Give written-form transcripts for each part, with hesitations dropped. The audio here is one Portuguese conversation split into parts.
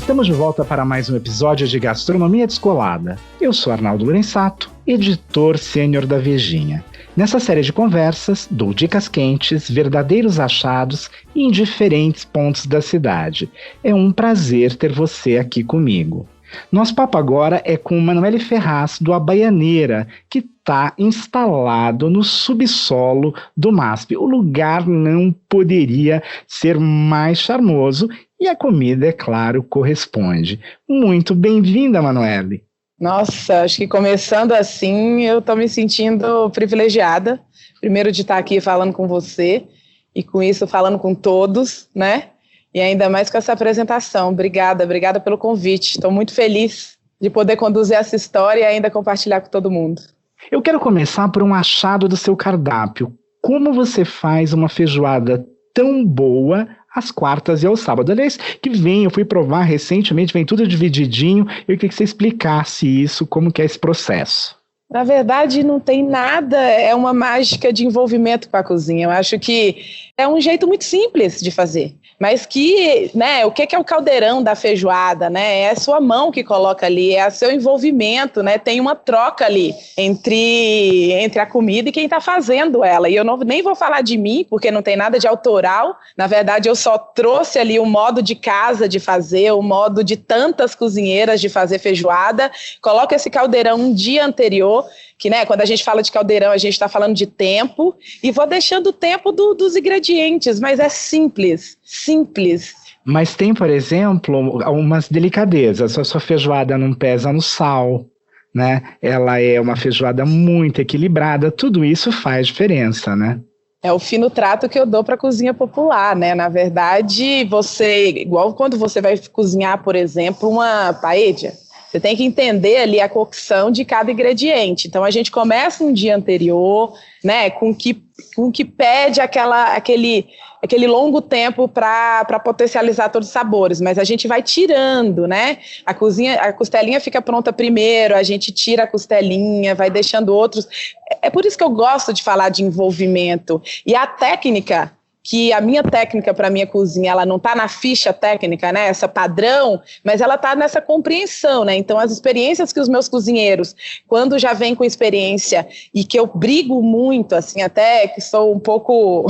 Estamos de volta para mais um episódio de Gastronomia Descolada. Eu sou Arnaldo Lorenzato, editor sênior da Vejinha. Nessa série de conversas, dou dicas quentes, verdadeiros achados em diferentes pontos da cidade. É um prazer ter você aqui comigo. Nosso papo agora é com Manoele Ferraz, do A Baianeira, que está instalado no subsolo do MASP. O lugar não poderia ser mais charmoso e a comida, é claro, corresponde. Muito bem-vinda, Manoele. Nossa, acho que começando assim, eu estou me sentindo privilegiada. Primeiro de estar aqui falando com você e com isso falando com todos, né? E ainda mais com essa apresentação. Obrigada pelo convite. Estou muito feliz de poder conduzir essa história e ainda compartilhar com todo mundo. Eu quero começar por um achado do seu cardápio. Como você faz uma feijoada tão boa às quartas e ao sábado? Aliás, eu fui provar recentemente, vem tudo divididinho. Eu queria que você explicasse isso, como que é esse processo. Na verdade, não tem nada, é uma mágica de envolvimento com a cozinha. Eu acho que é um jeito muito simples de fazer. Mas que, né, o que é o caldeirão da feijoada, né? É a sua mão que coloca ali, é o seu envolvimento, né? Tem uma troca ali entre a comida e quem está fazendo ela. E eu nem vou falar de mim, porque não tem nada de autoral. Na verdade, eu só trouxe ali o modo de casa de fazer, o modo de tantas cozinheiras de fazer feijoada. Coloco esse caldeirão um dia anterior, que, né, quando a gente fala de caldeirão, a gente está falando de tempo, e vou deixando o tempo dos ingredientes, mas é simples. Mas tem, por exemplo, umas delicadezas. A sua feijoada não pesa no sal, né? Ela é uma feijoada muito equilibrada, tudo isso faz diferença, né? É o fino trato que eu dou para a cozinha popular, né? Na verdade, igual quando você vai cozinhar, por exemplo, uma paella, você tem que entender ali a cocção de cada ingrediente. Então, a gente começa um dia anterior, né, com que pede aquele longo tempo para potencializar todos os sabores, mas a gente vai tirando, né? A costelinha fica pronta primeiro, a gente tira a costelinha, vai deixando outros. É por isso que eu gosto de falar de envolvimento. E a técnica, que a minha técnica para a minha cozinha, ela não está na ficha técnica, né, essa padrão, mas ela está nessa compreensão, né? Então, as experiências que os meus cozinheiros, quando já vêm com experiência e que eu brigo muito, assim, até que sou um pouco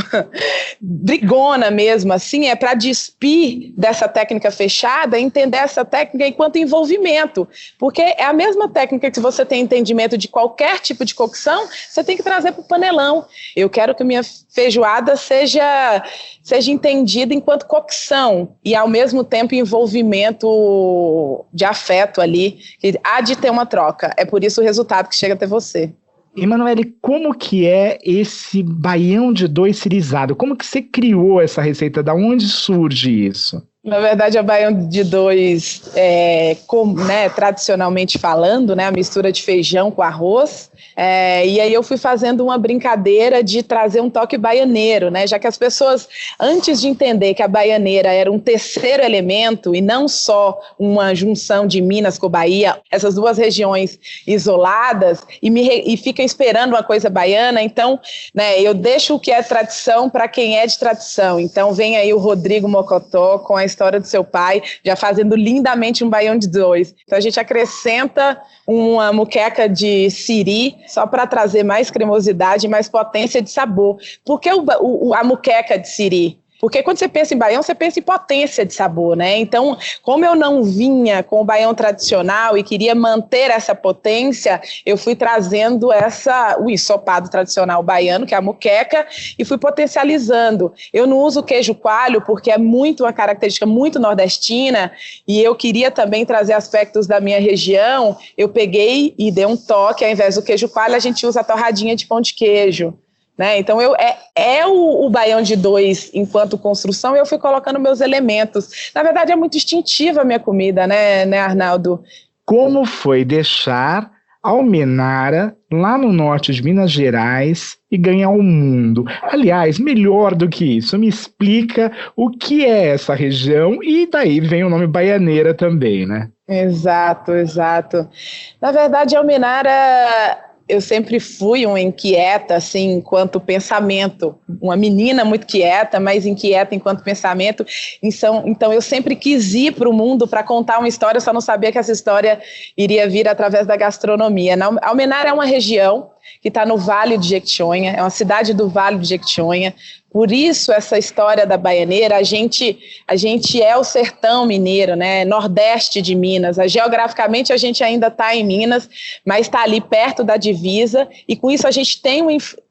brigona mesmo, assim, é para despir dessa técnica fechada, entender essa técnica enquanto envolvimento, porque é a mesma técnica que você tem entendimento de qualquer tipo de cocção, você tem que trazer para o panelão. Eu quero que a minha feijoada seja entendida enquanto cocção e, ao mesmo tempo, envolvimento de afeto ali, que há de ter uma troca. É por isso o resultado que chega até você. E, Manoele, como que é esse baião de dois cirizado? Como que você criou essa receita? Da onde surge isso? Na verdade, a baião de dois, né, tradicionalmente falando, né, a mistura de feijão com arroz. E aí eu fui fazendo uma brincadeira de trazer um toque baianeiro, né? Já que as pessoas, antes de entender que a baianeira era um terceiro elemento e não só uma junção de Minas com Bahia, essas duas regiões isoladas, e ficam esperando uma coisa baiana, então, né, eu deixo o que é tradição para quem é de tradição. Então vem aí o Rodrigo Mocotó com a história do seu pai, já fazendo lindamente um baião de dois. Então a gente acrescenta uma muqueca de siri, só para trazer mais cremosidade e mais potência de sabor. Por que a muqueca de siri? Porque quando você pensa em baião, você pensa em potência de sabor, né? Então, como eu não vinha com o baião tradicional e queria manter essa potência, eu fui trazendo o ensopado tradicional baiano, que é a moqueca, e fui potencializando. Eu não uso queijo coalho porque é uma característica muito nordestina, e eu queria também trazer aspectos da minha região. Eu peguei e dei um toque, ao invés do queijo coalho, a gente usa a torradinha de pão de queijo. Né? Então, o baião de dois enquanto construção, eu fui colocando meus elementos. Na verdade, é muito instintiva a minha comida, né, Arnaldo? Como foi deixar Almenara, lá no norte de Minas Gerais, e ganhar o mundo? Aliás, melhor do que isso, me explica o que é essa região, e daí vem o nome Baianeira também, né? Exato. Na verdade, Almenara eu sempre fui uma inquieta, assim, enquanto pensamento. Uma menina muito quieta, mas inquieta enquanto pensamento. Então eu sempre quis ir para o mundo para contar uma história, eu só não sabia que essa história iria vir através da gastronomia. Almenara é uma região que está no Vale de Jequitinhonha, é uma cidade do Vale de Jequitinhonha. Por isso, essa história da baianeira, a gente é o sertão mineiro, né? Nordeste de Minas. Geograficamente, a gente ainda está em Minas, mas está ali perto da divisa, e com isso a gente tem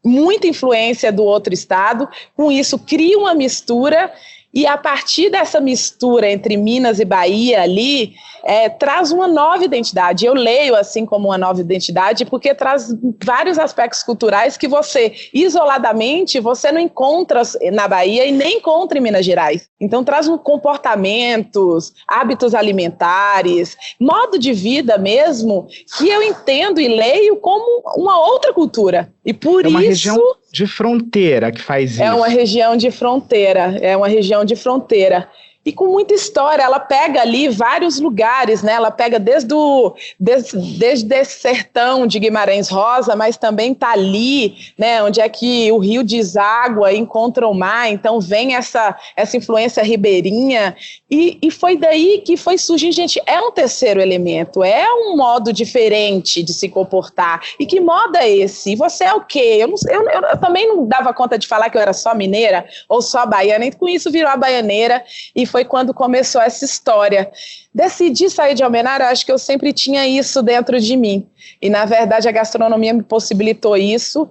muita influência do outro estado, com isso cria uma mistura, e a partir dessa mistura entre Minas e Bahia ali, traz uma nova identidade. Eu leio assim como uma nova identidade porque traz vários aspectos culturais que você, isoladamente, você não encontra na Bahia e nem encontra em Minas Gerais. Então traz comportamentos, hábitos alimentares, modo de vida mesmo, que eu entendo e leio como uma outra cultura. E por isso... região de fronteira que faz isso. É uma região de fronteira. E com muita história, ela pega ali vários lugares, né? Ela pega desde esse sertão de Guimarães Rosa, mas também está ali, né? Onde é que o rio deságua e encontra o mar, então vem essa influência ribeirinha, e foi daí que foi surgindo, gente, é um terceiro elemento, é um modo diferente de se comportar. E que modo é esse? E você é o quê? Eu também não dava conta de falar que eu era só mineira ou só baiana, e com isso virou a baianeira, e foi quando começou essa história. Decidi sair de Almenara, acho que eu sempre tinha isso dentro de mim. E, na verdade, a gastronomia me possibilitou isso.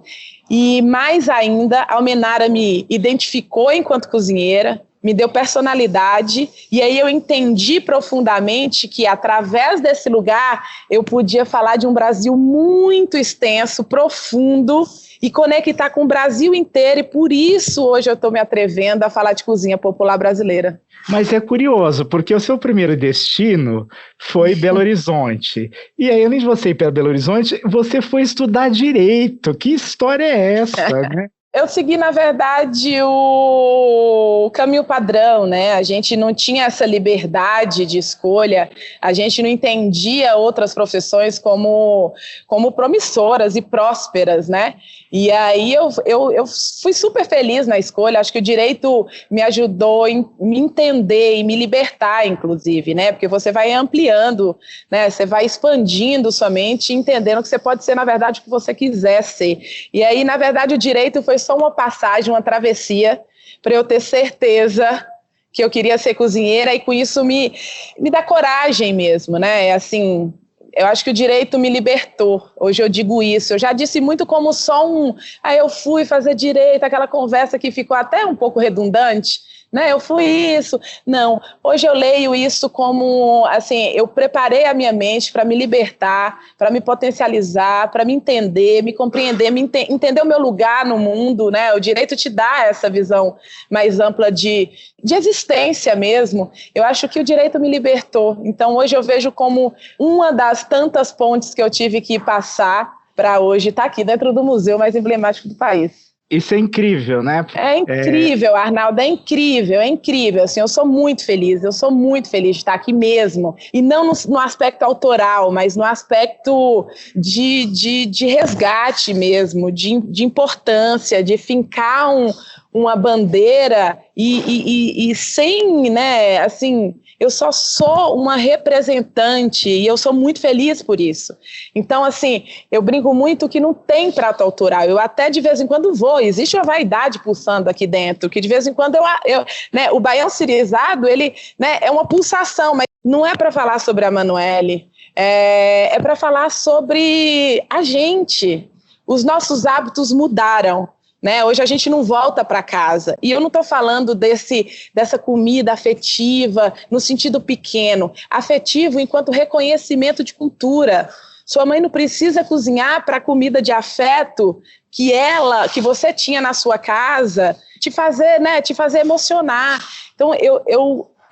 E, mais ainda, Almenara me identificou enquanto cozinheira, me deu personalidade, e aí eu entendi profundamente que, através desse lugar, eu podia falar de um Brasil muito extenso, profundo, e conectar com o Brasil inteiro, e por isso hoje eu estou me atrevendo a falar de cozinha popular brasileira. Mas é curioso, porque o seu primeiro destino foi Belo Horizonte. E aí, além de você ir para Belo Horizonte, você foi estudar Direito. Que história é essa, né? Eu segui, na verdade, o caminho padrão, né? A gente não tinha essa liberdade de escolha, a gente não entendia outras profissões como promissoras e prósperas, né? E aí eu fui super feliz na escolha, acho que o direito me ajudou em me entender e me libertar, inclusive, né? Porque você vai ampliando, né? Você vai expandindo sua mente, entendendo que você pode ser, na verdade, o que você quiser ser. E aí, na verdade, o direito foi só uma passagem, uma travessia, para eu ter certeza que eu queria ser cozinheira, e com isso me dá coragem mesmo, né? Assim, eu acho que o direito me libertou, hoje eu digo isso. Eu já disse muito como só eu fui fazer direito, aquela conversa que ficou até um pouco redundante, né? Eu fui isso. Não, hoje eu leio isso como, assim, eu preparei a minha mente para me libertar, para me potencializar, para me entender, me compreender, entender o meu lugar no mundo, né? O direito te dá essa visão mais ampla de existência mesmo. Eu acho que o direito me libertou. Então hoje eu vejo como uma das tantas pontes que eu tive que passar para hoje estar aqui dentro do museu mais emblemático do país. Isso é incrível, né? É incrível, Arnaldo, é incrível, assim, eu sou muito feliz de estar aqui mesmo, e não no aspecto autoral, mas no aspecto de resgate mesmo, de importância, de fincar uma bandeira e sem, né, assim, eu só sou uma representante e eu sou muito feliz por isso. Então, assim, eu brinco muito que não tem trato autoral. Eu até de vez em quando vou, existe uma vaidade pulsando aqui dentro, que de vez em quando né, o baião cirizado, ele, né, é uma pulsação, mas não é para falar sobre a Manoele, é para falar sobre a gente. Os nossos hábitos mudaram. Né? Hoje a gente não volta para casa, e eu não estou falando dessa comida afetiva no sentido pequeno, afetivo enquanto reconhecimento de cultura. Sua mãe não precisa cozinhar para a comida de afeto que você tinha na sua casa, te fazer emocionar. Então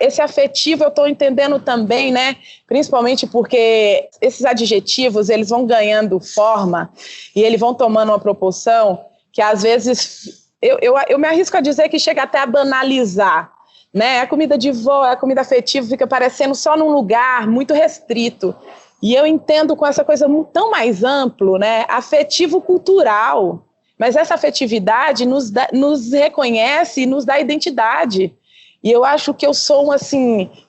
esse afetivo eu estou entendendo também, né? Principalmente porque esses adjetivos eles vão ganhando forma e eles vão tomando uma proporção que às vezes, eu me arrisco a dizer que chega até a banalizar, né? A comida de vó, a comida afetiva fica parecendo só num lugar muito restrito. E eu entendo com essa coisa tão mais amplo, né, afetivo-cultural. Mas essa afetividade nos reconhece e nos dá identidade. E eu acho que eu sou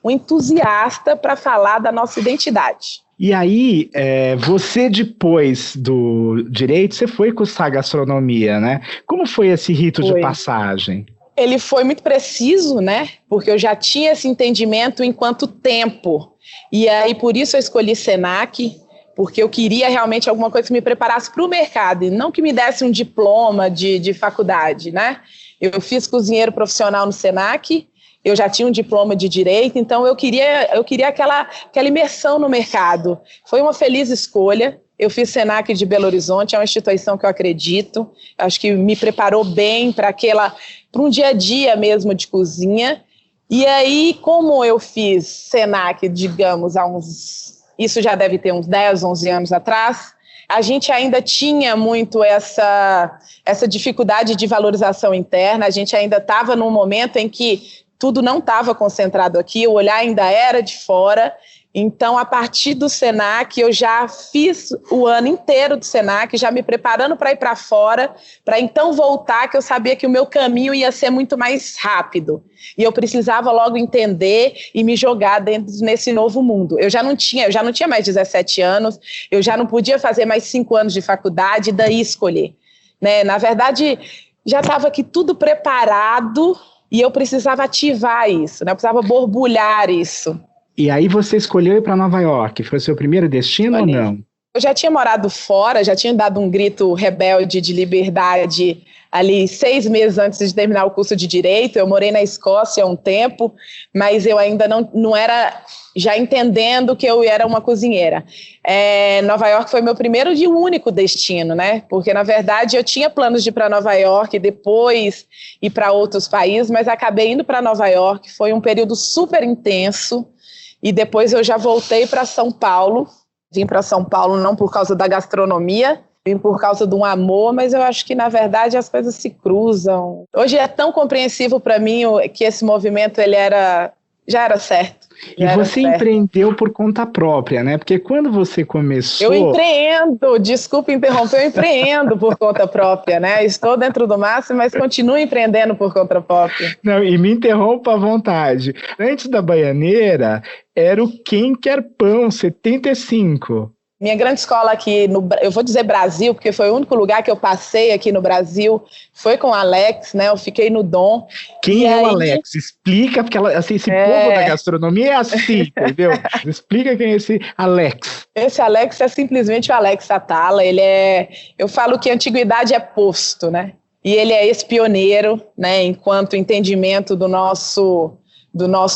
um entusiasta para falar da nossa identidade. E aí, você depois do direito, você foi cursar gastronomia, né? Como foi esse rito de passagem? Ele foi muito preciso, né? Porque eu já tinha esse entendimento enquanto tempo. E aí, por isso eu escolhi Senac, porque eu queria realmente alguma coisa que me preparasse para o mercado, e não que me desse um diploma de faculdade, né? Eu fiz cozinheiro profissional no Senac, eu já tinha um diploma de direito, então eu queria aquela imersão no mercado. Foi uma feliz escolha. Eu fiz Senac de Belo Horizonte, é uma instituição que eu acredito, acho que me preparou bem para um dia a dia mesmo de cozinha. E aí, como eu fiz Senac, digamos, isso já deve ter uns 10, 11 anos atrás, a gente ainda tinha muito essa dificuldade de valorização interna, a gente ainda estava num momento em que tudo não estava concentrado aqui, o olhar ainda era de fora. Então, a partir do Senac, eu já fiz o ano inteiro do Senac, já me preparando para ir para fora, para então voltar, que eu sabia que o meu caminho ia ser muito mais rápido. E eu precisava logo entender e me jogar nesse novo mundo. Eu já não tinha mais 17 anos, eu já não podia fazer mais 5 anos de faculdade e daí escolher, né? Na verdade, já estava aqui tudo preparado e eu precisava ativar isso, né? Eu precisava borbulhar isso. E aí você escolheu ir para Nova York, foi o seu primeiro destino ou não? Eu já tinha morado fora, já tinha dado um grito rebelde de liberdade ali 6 meses antes de terminar o curso de Direito. Eu morei na Escócia há um tempo, mas eu ainda não era já entendendo que eu era uma cozinheira. Nova York foi meu primeiro e único destino, né? Porque, na verdade, eu tinha planos de ir para Nova York e depois ir para outros países, mas acabei indo para Nova York. Foi um período super intenso. E depois eu já voltei para São Paulo. Vim para São Paulo não por causa da gastronomia, vim por causa de um amor, mas eu acho que, na verdade, as coisas se cruzam. Hoje é tão compreensível para mim que esse movimento já era certo. E você empreendeu por conta própria, né? Porque quando você começou... Eu empreendo, desculpa interromper, eu empreendo por conta própria, né? Estou dentro do máximo, mas continuo empreendendo por conta própria. Não, e me interrompa à vontade. Antes da Baianeira, era o Quem Quer Pão, 75. Minha grande escola aqui, eu vou dizer Brasil, porque foi o único lugar que eu passei aqui no Brasil, foi com o Alex, né? Eu fiquei no Dom. Quem é o Alex? Explica, porque esse povo da gastronomia é assim, entendeu? Explica quem é esse Alex. Esse Alex é simplesmente o Alex Atala. Eu falo que a antiguidade é posto, né? E ele é esse pioneiro, né? Enquanto entendimento do nosso,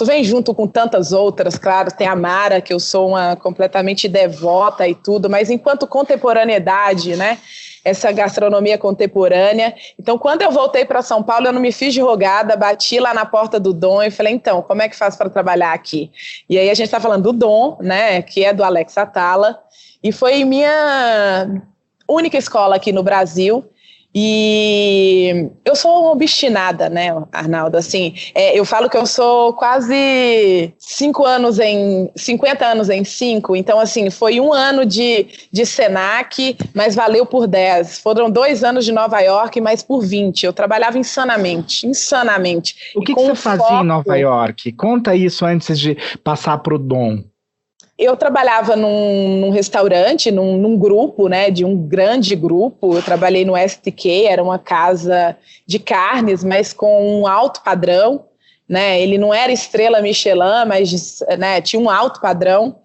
vem junto com tantas outras, claro, tem a Mara, que eu sou uma completamente devota e tudo, mas enquanto contemporaneidade, né, essa gastronomia contemporânea. Então, quando eu voltei para São Paulo, eu não me fiz de rogada, bati lá na porta do Dom e falei, então, como é que faço para trabalhar aqui? E aí a gente está falando do Dom, né, que é do Alex Atala, e foi minha única escola aqui no Brasil. E eu sou uma obstinada, né, Arnaldo, assim, eu falo que eu sou quase 50 anos em 5, então assim, foi 1 ano de Senac, mas valeu por 10, foram 2 anos de Nova York, mas por 20, eu trabalhava insanamente. O que você fazia em Nova York? Conta isso antes de passar para o Dom. Eu trabalhava num restaurante, num grupo, né, de um grande grupo. Eu trabalhei no STK, era uma casa de carnes, mas com um alto padrão, né? Ele não era estrela Michelin, mas, né, tinha um alto padrão.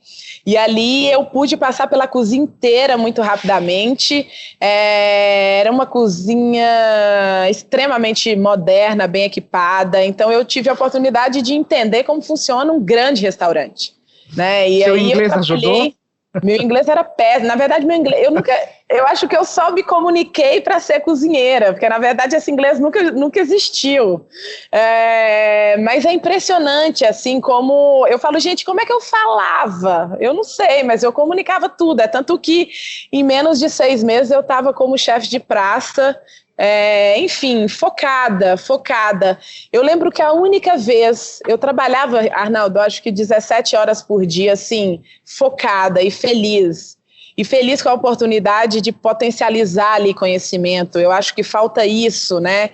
E ali eu pude passar pela cozinha inteira muito rapidamente. Era uma cozinha extremamente moderna, bem equipada. Então eu tive a oportunidade de entender como funciona um grande restaurante. Né? E seu aí inglês ajudou? Meu inglês era péssimo. Na verdade, meu inglês, Eu acho que eu só me comuniquei para ser cozinheira, porque na verdade esse inglês nunca existiu. Mas é impressionante, assim, como eu falo, gente, como é que eu falava? Eu não sei, mas eu comunicava tudo. É tanto que em menos de 6 meses eu estava como chefe de praça, enfim, focada. Eu lembro que a única vez, eu trabalhava, Arnaldo, acho que 17 horas por dia, assim, focada e feliz. E feliz com a oportunidade de potencializar ali conhecimento. Eu acho que falta isso, né?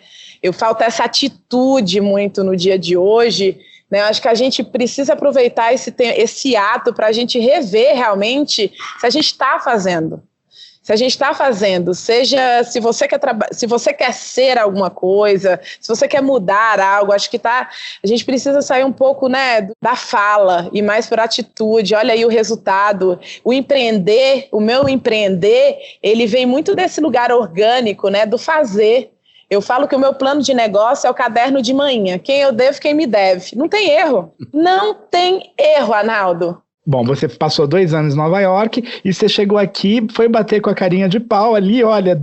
Falta essa atitude muito no dia de hoje, né? Eu acho que a gente precisa aproveitar esse ato para a gente rever realmente se a gente está fazendo. Se a gente está fazendo, seja se você quer ser alguma coisa, se você quer mudar algo, acho que a gente precisa sair um pouco, né, da fala e mais por atitude. Olha aí o resultado. O meu empreender, ele vem muito desse lugar orgânico, né, do fazer. Eu falo que o meu plano de negócio é o caderno de manhã. Quem eu devo, quem me deve. Não tem erro. Não tem erro, Arnaldo. Bom, você passou 2 anos em Nova York e você chegou aqui, foi bater com a carinha de pau ali, olha,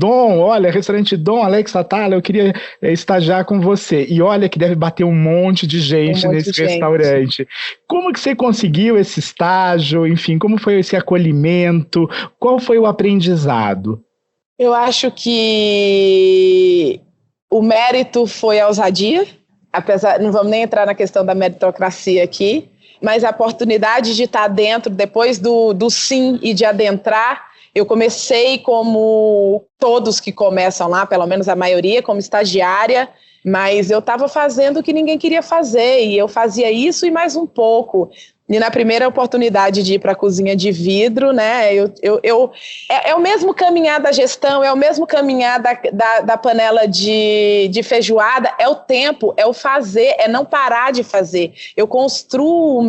olha, restaurante Dom, Alex Atala, eu queria estagiar com você. E olha que deve bater um monte de gente nesse restaurante. Como que você conseguiu esse estágio? Enfim, como foi esse acolhimento? Qual foi o aprendizado? Eu acho que o mérito foi a ousadia, não vamos nem entrar na questão da meritocracia aqui, mas a oportunidade de estar dentro, depois do sim e de adentrar, eu comecei como todos que começam lá, pelo menos a maioria, como estagiária, mas eu estava fazendo o que ninguém queria fazer, e eu fazia isso e mais um pouco. E na primeira oportunidade de ir para a cozinha de vidro, né, é o mesmo caminhar da gestão, é o mesmo caminhar da panela de feijoada, é o tempo, é o fazer, é não parar de fazer. Eu construo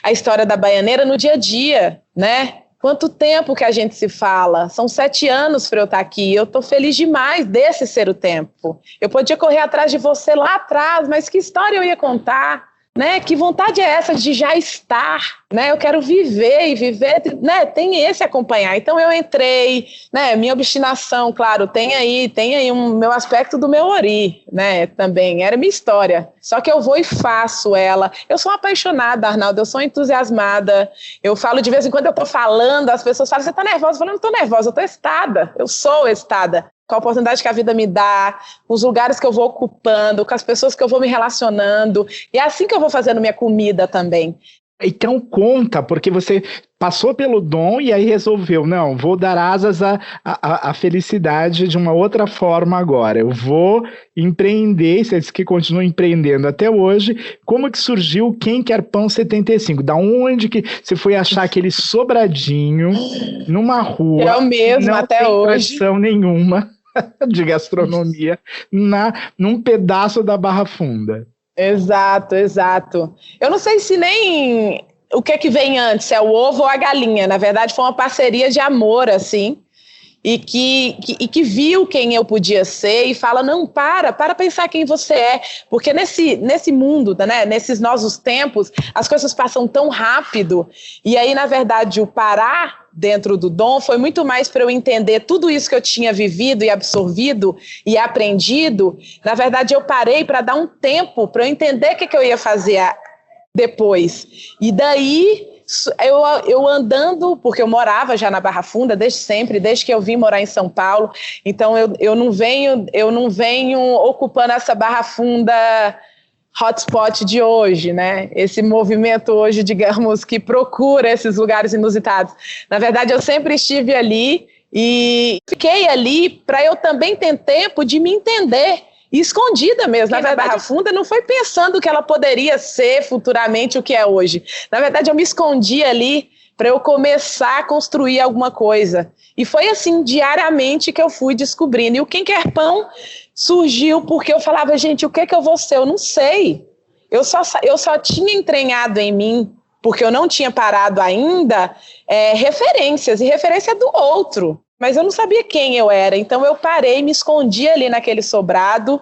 a história da baianeira no dia a dia, né? Quanto tempo que a gente se fala? São 7 anos para eu estar aqui. Eu estou feliz demais desse ser o tempo. Eu podia correr atrás de você lá atrás, mas que história eu ia contar? Né? Que vontade é essa de já estar, né? Eu quero viver e viver, né? Tem esse acompanhar. Então eu entrei, né? Minha obstinação, claro, tem aí um meu aspecto do meu ori, né? Também era minha história. Só que eu vou e faço ela. Eu sou apaixonada, Arnaldo. Eu sou entusiasmada. Eu falo de vez em quando, eu tô falando, as pessoas falam: você tá nervosa? Eu falo: não tô nervosa, eu tô excitada. Eu sou excitada com a oportunidade que a vida me dá, com os lugares que eu vou ocupando, com as pessoas que eu vou me relacionando. E é assim que eu vou fazendo minha comida também. Então conta, porque você passou pelo dom e aí resolveu, não, vou dar asas à felicidade de uma outra forma agora. Eu vou empreender, você disse que continua empreendendo até hoje. Como que surgiu o Quem Quer Pão 75? Da onde que você foi achar aquele sobradinho numa rua? Eu mesmo, até hoje. Não tem tradição nenhuma de gastronomia num pedaço da Barra Funda. Exato. Eu não sei se nem o que vem antes, é o ovo ou a galinha. Na verdade, foi uma parceria de amor, assim, e que viu quem eu podia ser e fala: não, para pensar quem você é, porque nesse mundo, né, nesses nossos tempos, as coisas passam tão rápido, e aí, na verdade, o parar dentro do dom foi muito mais para eu entender tudo isso que eu tinha vivido e absorvido e aprendido. Na verdade, eu parei para dar um tempo para eu entender o que eu ia fazer depois. E daí eu andando, porque eu morava já na Barra Funda desde sempre, desde que eu vim morar em São Paulo, então eu não venho ocupando essa Barra Funda hotspot de hoje, né? Esse movimento hoje, digamos, que procura esses lugares inusitados. Na verdade, eu sempre estive ali e fiquei ali para eu também ter tempo de me entender. E escondida mesmo. Na verdade, Barra Funda não foi pensando que ela poderia ser futuramente o que é hoje. Na verdade, eu me escondi ali para eu começar a construir alguma coisa. E foi assim, diariamente, que eu fui descobrindo. E o Quem Quer Pão surgiu porque eu falava: gente, o que eu vou ser? Eu não sei. Eu só tinha entranhado em mim, porque eu não tinha parado ainda, referências. E referência do outro. Mas eu não sabia quem eu era, então eu parei, me escondi ali naquele sobrado,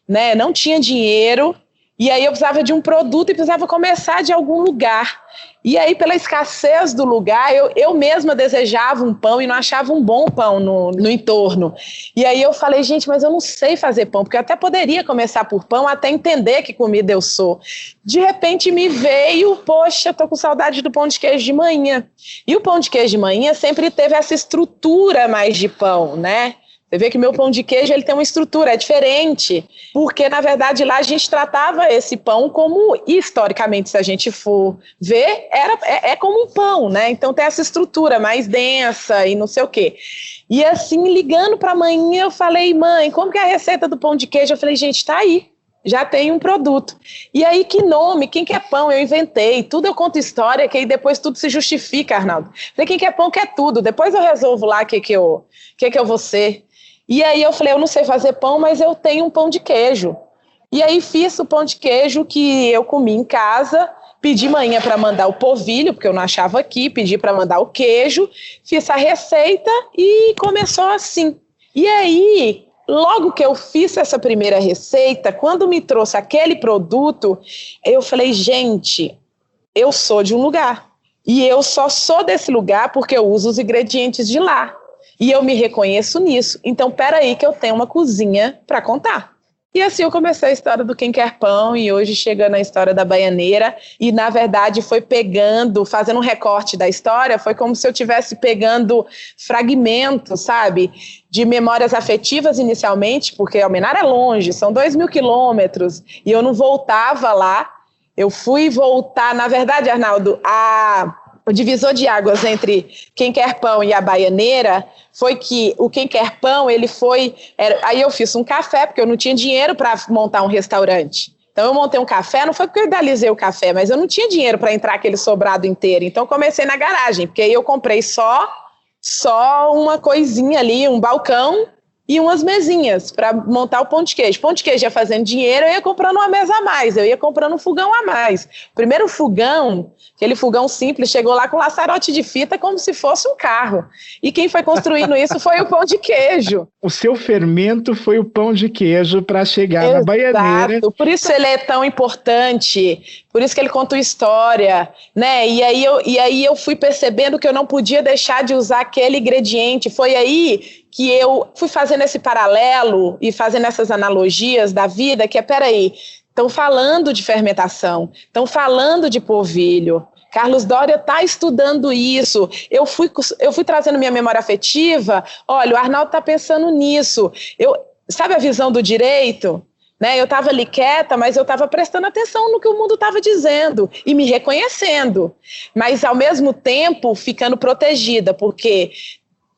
né? Não tinha dinheiro, E aí eu precisava de um produto e precisava começar de algum lugar. E aí, pela escassez do lugar, eu mesma desejava um pão e não achava um bom pão no entorno. E aí eu falei, gente, mas eu não sei fazer pão, porque eu até poderia começar por pão, até entender que comida eu sou. De repente me veio, poxa, tô com saudade do pão de queijo de manhã. E o pão de queijo de manhã sempre teve essa estrutura mais de pão, né? Você vê que meu pão de queijo ele tem uma estrutura, é diferente, porque na verdade lá a gente tratava esse pão como, historicamente, se a gente for ver, é como um pão, né? Então tem essa estrutura mais densa e não sei o quê. E assim, ligando para a mãe, eu falei, mãe, como que é a receita do pão de queijo? Eu falei, gente, tá aí. Já tem um produto. E aí, que nome? Quem quer pão? Eu inventei. Tudo eu conto história, que aí depois tudo se justifica, Arnaldo. Falei, quem quer pão quer tudo. Depois eu resolvo lá o que eu vou ser. E aí eu falei, eu não sei fazer pão, mas eu tenho um pão de queijo. E aí fiz o pão de queijo que eu comi em casa, pedi manhã para mandar o polvilho, porque eu não achava aqui, pedi para mandar o queijo, fiz a receita e começou assim. E aí, logo que eu fiz essa primeira receita, quando me trouxe aquele produto, eu falei, gente, eu sou de um lugar. E eu só sou desse lugar porque eu uso os ingredientes de lá. E eu me reconheço nisso. Então, peraí que eu tenho uma cozinha para contar. E assim eu comecei a história do Quem Quer Pão e hoje chegando na história da Baianeira. E, na verdade, foi pegando, fazendo um recorte da história, foi como se eu estivesse pegando fragmentos, sabe? De memórias afetivas inicialmente, porque Almenara é longe, são 2.000 quilômetros. E eu não voltava lá. Eu fui voltar, na verdade, Arnaldo, o divisor de águas entre Quem Quer Pão e a Baianeira foi que o Quem Quer Pão, aí eu fiz um café, porque eu não tinha dinheiro para montar um restaurante. Então eu montei um café, não foi porque eu idealizei o café, mas eu não tinha dinheiro para entrar aquele sobrado inteiro. Então eu comecei na garagem, porque aí eu comprei só uma coisinha ali, um balcão, e umas mesinhas para montar o pão de queijo. Pão de queijo ia fazendo dinheiro, eu ia comprando uma mesa a mais, eu ia comprando um fogão a mais. O primeiro fogão, aquele fogão simples, chegou lá com laçarote de fita como se fosse um carro. E quem foi construindo isso foi o pão de queijo. O seu fermento foi o pão de queijo para chegar na Baianeira. Por isso ele é tão importante, por isso que ele conta história, né? E aí eu fui percebendo que eu não podia deixar de usar aquele ingrediente. Foi aí que eu fui fazendo esse paralelo e fazendo essas analogias da vida, que peraí, estão falando de fermentação, estão falando de polvilho. Carlos Doria está estudando isso. Eu fui trazendo minha memória afetiva. Olha, o Arnaldo está pensando nisso. Sabe a visão do direito? Né? Eu estava ali quieta, mas eu estava prestando atenção no que o mundo estava dizendo e me reconhecendo. Mas, ao mesmo tempo, ficando protegida, porque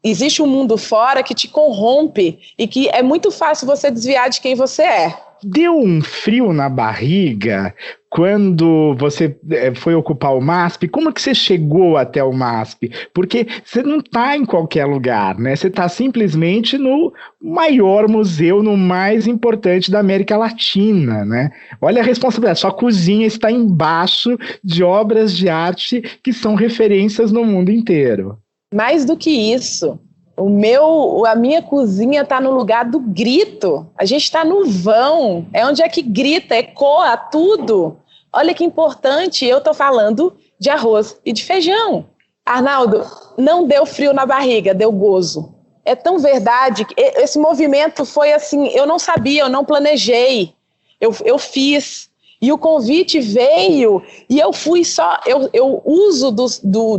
existe um mundo fora que te corrompe e que é muito fácil você desviar de quem você é. Deu um frio na barriga quando você foi ocupar o MASP? Como que você chegou até o MASP? Porque você não está em qualquer lugar, né? Você está simplesmente no maior museu, no mais importante da América Latina, né? Olha a responsabilidade, sua cozinha está embaixo de obras de arte que são referências no mundo inteiro. Mais do que isso, a minha cozinha está no lugar do grito. A gente está no vão, é onde é que grita, ecoa tudo. Olha que importante, eu estou falando de arroz e de feijão. Arnaldo, não deu frio na barriga, deu gozo. É tão verdade, que esse movimento foi assim, eu não sabia, eu não planejei, eu fiz. E o convite veio, e eu uso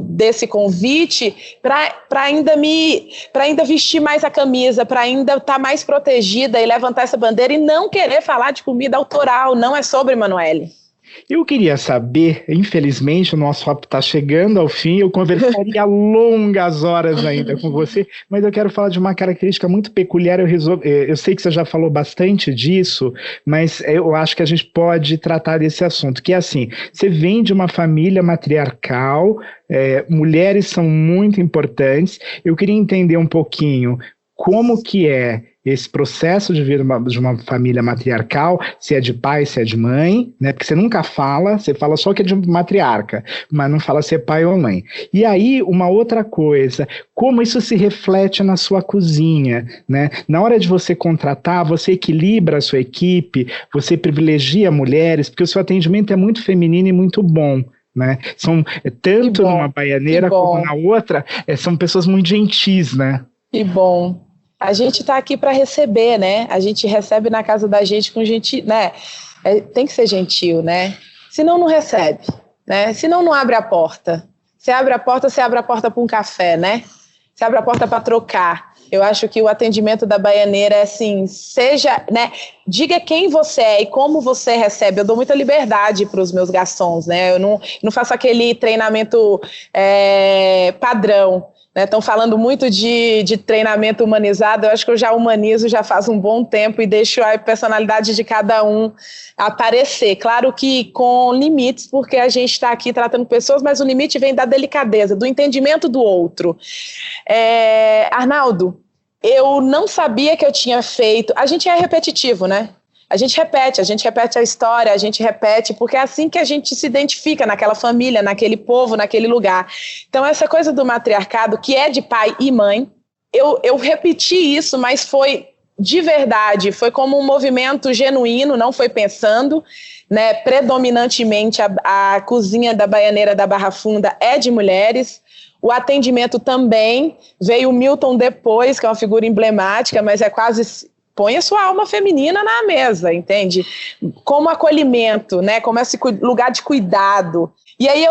desse convite para ainda vestir mais a camisa, para ainda estar mais protegida e levantar essa bandeira e não querer falar de comida autoral, não é sobre, Emanuele. Eu queria saber, infelizmente o nosso papo está chegando ao fim, eu conversaria longas horas ainda com você, mas eu quero falar de uma característica muito peculiar, eu sei que você já falou bastante disso, mas eu acho que a gente pode tratar desse assunto, que é assim, você vem de uma família matriarcal, mulheres são muito importantes, eu queria entender um pouquinho, como que é esse processo de vir de uma família matriarcal, se é de pai, se é de mãe, né? Porque você nunca fala, você fala só que é de matriarca, mas não fala se é pai ou mãe. E aí, uma outra coisa, como isso se reflete na sua cozinha, né? Na hora de você contratar, você equilibra a sua equipe, você privilegia mulheres, porque o seu atendimento é muito feminino e muito bom. Né? São, tanto numa baianeira como na outra, são pessoas muito gentis, né? Que bom. A gente está aqui para receber, né? A gente recebe na casa da gente com gente, né? Tem que ser gentil, né? Senão não recebe, né? Senão não abre a porta. Você abre a porta para um café, né? Você abre a porta para trocar. Eu acho que o atendimento da baianeira é assim, seja, né? Diga quem você é e como você recebe. Eu dou muita liberdade para os meus garçons, né? Eu não faço aquele treinamento padrão. Estão falando muito de treinamento humanizado. Eu acho que eu já humanizo já faz um bom tempo e deixo a personalidade de cada um aparecer. Claro que com limites, porque a gente está aqui tratando pessoas, mas o limite vem da delicadeza, do entendimento do outro. Arnaldo, eu não sabia que eu tinha feito... A gente é repetitivo, né? A gente repete a história, a gente repete, porque é assim que a gente se identifica naquela família, naquele povo, naquele lugar. Então, essa coisa do matriarcado, que é de pai e mãe, eu repeti isso, mas foi de verdade, foi como um movimento genuíno, não foi pensando, né? Predominantemente, a cozinha da Baianeira da Barra Funda é de mulheres. O atendimento também, veio o Milton depois, que é uma figura emblemática, mas é quase... Põe a sua alma feminina na mesa, entende? Como acolhimento, né? Como esse lugar de cuidado. E aí,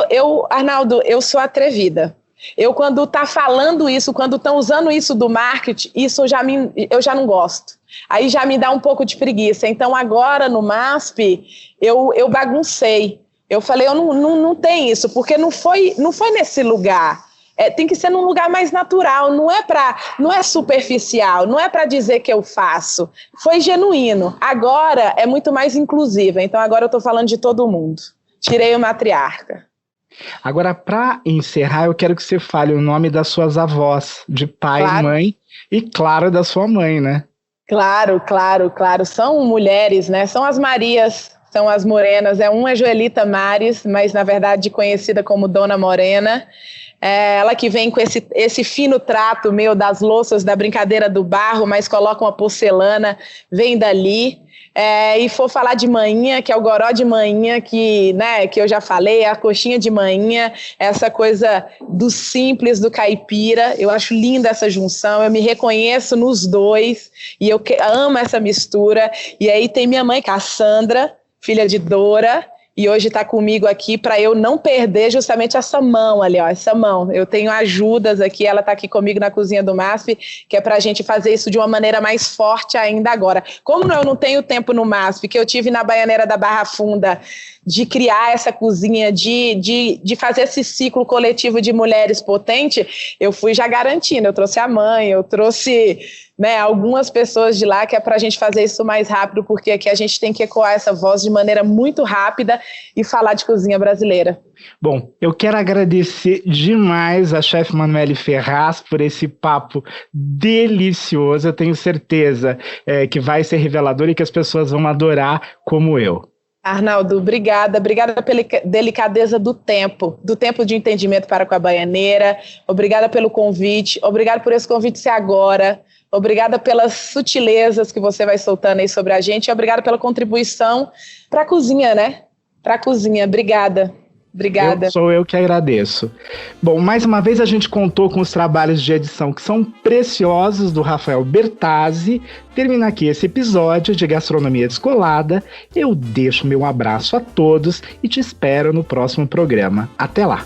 Arnaldo, eu sou atrevida. Eu, quando tá falando isso, quando estão usando isso do marketing, isso eu já não gosto. Aí já me dá um pouco de preguiça. Então, agora, no MASP, eu baguncei. Eu falei, eu não tem isso, porque não foi nesse lugar. Tem que ser num lugar mais natural, não é superficial, não é para dizer que eu faço. Foi genuíno. Agora é muito mais inclusiva, então agora eu estou falando de todo mundo. Tirei o matriarca. Agora, para encerrar, eu quero que você fale o nome das suas avós, de pai e mãe, e claro, da sua mãe, né? Claro. São mulheres, né? São as Marias, são as morenas. Uma é Joelita Mares, mas na verdade conhecida como Dona Morena. Ela que vem com esse fino trato meu das louças, da brincadeira do barro, mas coloca uma porcelana, vem dali. E for falar de manhinha, que é o goró de manhinha, que eu já falei, a coxinha de manhinha, essa coisa do simples, do caipira. Eu acho linda essa junção, eu me reconheço nos dois, e eu amo essa mistura. E aí tem minha mãe, Cassandra, filha de Dora, e hoje está comigo aqui para eu não perder justamente essa mão ali, ó, essa mão. Eu tenho ajudas aqui, ela está aqui comigo na cozinha do MASP, que é para a gente fazer isso de uma maneira mais forte ainda agora. Como eu não tenho tempo no MASP, que eu tive na Baianeira da Barra Funda, de criar essa cozinha, de fazer esse ciclo coletivo de mulheres potente, eu fui já garantindo, eu trouxe a mãe, eu trouxe... algumas pessoas de lá, que é para a gente fazer isso mais rápido, porque aqui a gente tem que ecoar essa voz de maneira muito rápida e falar de cozinha brasileira. Bom, eu quero agradecer demais a chefe Manuele Ferraz por esse papo delicioso. Eu tenho certeza que vai ser revelador e que as pessoas vão adorar como eu. Arnaldo, obrigada pela delicadeza do tempo de entendimento para com a Baianeira, obrigada pelo convite, obrigada por esse convite ser agora, obrigada pelas sutilezas que você vai soltando aí sobre a gente, e obrigada pela contribuição para a cozinha, né? Para a cozinha, obrigada. Sou eu que agradeço. Bom, mais uma vez a gente contou com os trabalhos de edição que são preciosos do Rafael Bertazzi. Termina aqui esse episódio de Gastronomia Descolada. Eu deixo meu abraço a todos e te espero no próximo programa. Até lá!